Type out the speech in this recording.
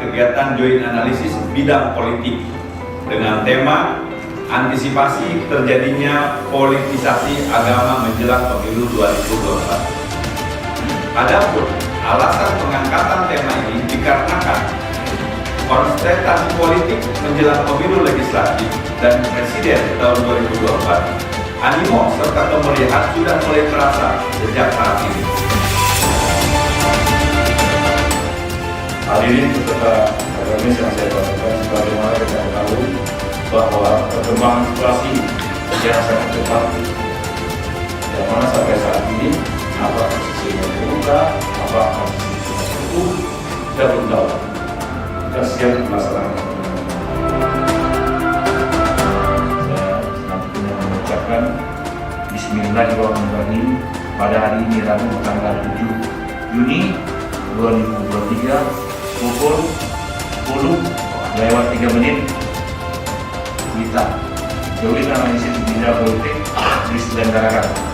kegiatan joint analisis bidang politik dengan tema antisipasi terjadinya politisasi agama menjelang pemilu 2024. Adapun alasan pengangkatan tema ini dikarenakan konsentrasi politik menjelang pemilu legislatif dan presiden tahun 2024, animo serta kemeriahan sudah mulai terasa sejak saat ini. Hadirin peserta akademis yang saya banggakan, sebagaimana kita tahu bahwa perkembangan situasi yang sangat cepat, yang mana sampai saat ini apa posisi terbuka, apa posisi itu tidak belum tahu. Kita siap melaksanakan. Saya selanjutnya mengucapkan Bismillahirrahmanirrahim pada hari ini Rabu tanggal 7 Juni 2023 pukul 10:03 kita joint analisis bidang politik diselenggarakan.